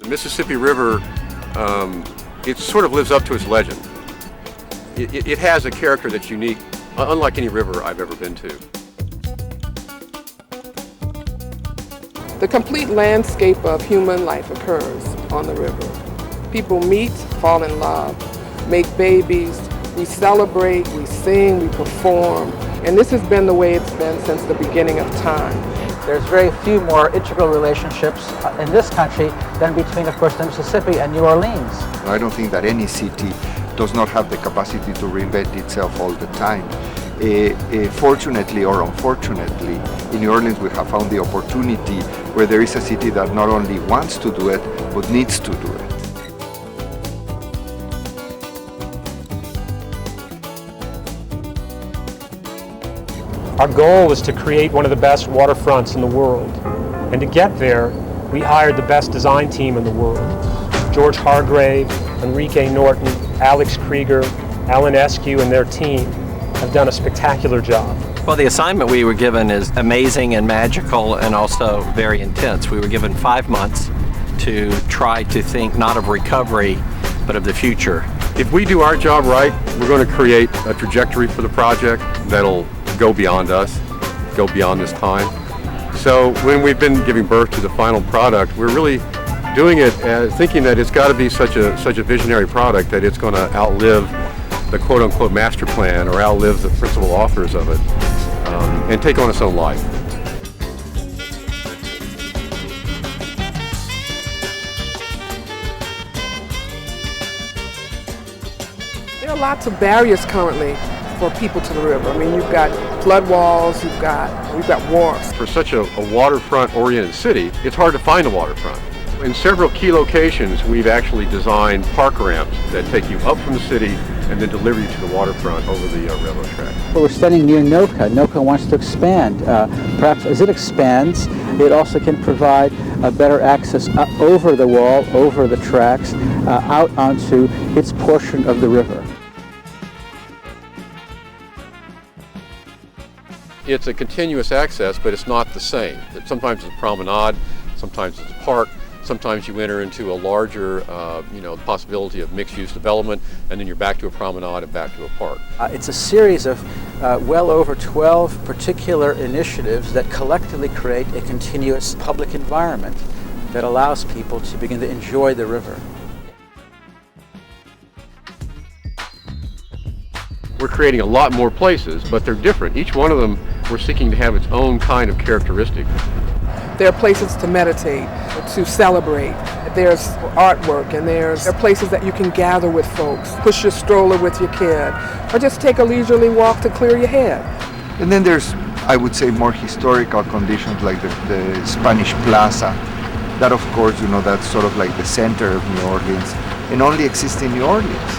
The Mississippi River, it sort of lives up to its legend. It has a character that's unique, unlike any river I've ever been to. The complete landscape of human life occurs on the river. People meet, fall in love, make babies, we celebrate, we sing, we perform, and this has been the way it's been since the beginning of time. There's very few more integral relationships in this country than between, of course, the Mississippi and New Orleans. I don't think that any city does not have the capacity to reinvent itself all the time. Fortunately or unfortunately, in New Orleans we have found the opportunity where there is a city that not only wants to do it, but needs to do it. Our goal was to create one of the best waterfronts in the world. And to get there, we hired the best design team in the world. George Hargrave, Enrique Norton, Alex Krieger, Alan Eskew, and their team have done a spectacular job. Well, the assignment we were given is amazing and magical and also very intense. We were given 5 months to try to think not of recovery, but of the future. If we do our job right, we're going to create a trajectory for the project that'll go beyond us, go beyond this time. So when we've been giving birth to the final product, we're really doing it thinking that it's got to be such a visionary product that it's going to outlive the quote-unquote master plan or outlive the principal authors of it and take on its own life. There are lots of barriers currently for people to the river. I mean, you've got flood walls, we've got wharfs. For such a waterfront-oriented city, it's hard to find a waterfront. In several key locations, we've actually designed park ramps that take you up from the city and then deliver you to the waterfront over the railroad track. Well, we're standing near NOCA. NOCA wants to expand. Perhaps as it expands, it also can provide a better access over the wall, over the tracks, out onto its portion of the river. It's a continuous access, but it's not the same. Sometimes it's a promenade, sometimes it's a park, sometimes you enter into a larger possibility of mixed-use development, and then you're back to a promenade and back to a park. It's a series of well over 12 particular initiatives that collectively create a continuous public environment that allows people to begin to enjoy the river. We're creating a lot more places, but they're different. Each one of them, we're seeking to have its own kind of characteristic. There are places to meditate, to celebrate. There's artwork, and there are places that you can gather with folks, push your stroller with your kid, or just take a leisurely walk to clear your head. And then there's, I would say, more historical conditions like the Spanish Plaza. That, of course, that's sort of like the center of New Orleans and only exists in New Orleans.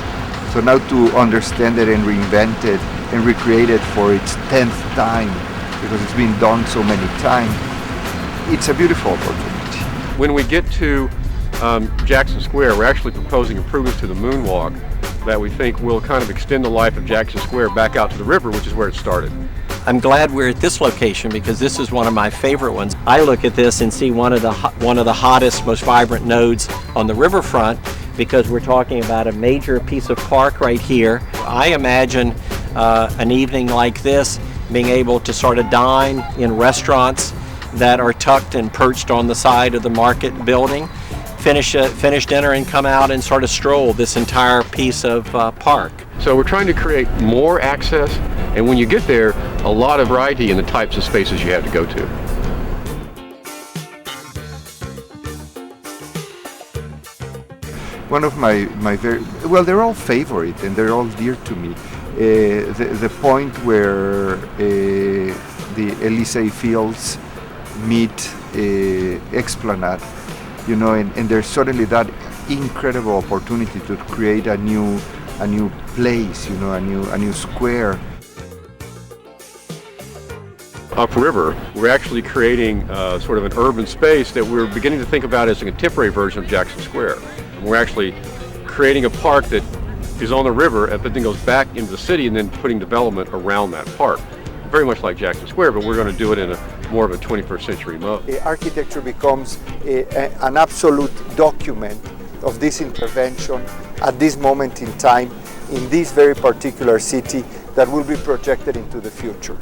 So now to understand it and reinvent it and recreate it for its 10th time, because it's been done so many times, it's a beautiful opportunity. When we get to Jackson Square, we're actually proposing improvements to the moonwalk that we think will kind of extend the life of Jackson Square back out to the river, which is where it started. I'm glad we're at this location because this is one of my favorite ones. I look at this and see one of the hottest, most vibrant nodes on the riverfront because we're talking about a major piece of park right here. I imagine an evening like this being able to sort of dine in restaurants that are tucked and perched on the side of the market building, finish dinner and come out and sort of stroll this entire piece of park. So we're trying to create more access, and when you get there, a lot of variety in the types of spaces you have to go to. One of my they're all favorite and they're all dear to me. The point where the Elysee Fields meet Esplanade, and there's suddenly that incredible opportunity to create a new place, a new square. Upriver, we're actually creating sort of an urban space that we're beginning to think about as a contemporary version of Jackson Square. And we're actually creating a park that is on the river but then goes back into the city and then putting development around that park. very much like Jackson Square, but we're going to do it in more of a 21st century mode. Architecture becomes an absolute document of this intervention at this moment in time in this very particular city that will be projected into the future.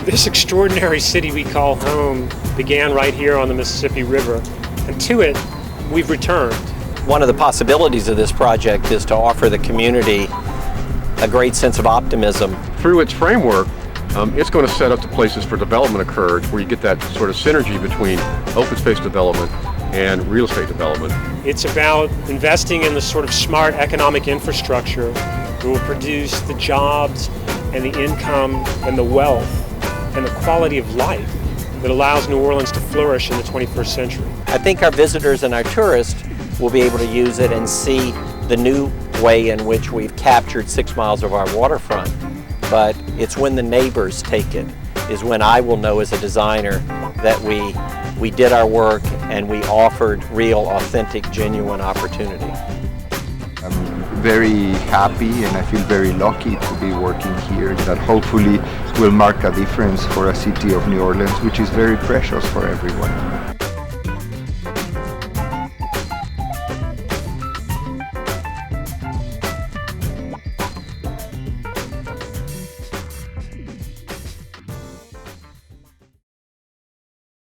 This extraordinary city we call home began right here on the Mississippi River, and to it we've returned. One of the possibilities of this project is to offer the community a great sense of optimism. Through its framework, it's going to set up the places for development occurred where you get that sort of synergy between open space development and real estate development. It's about investing in the sort of smart economic infrastructure that will produce the jobs and the income and the wealth and the quality of life that allows New Orleans to flourish in the 21st century. I think our visitors and our tourists will be able to use it and see the new way in which we've captured 6 miles of our waterfront. But it's when the neighbors take it, is when I will know as a designer that we did our work and we offered real, authentic, genuine opportunity. I'm very happy and I feel very lucky to be working here that hopefully will mark a difference for a city of New Orleans, which is very precious for everyone.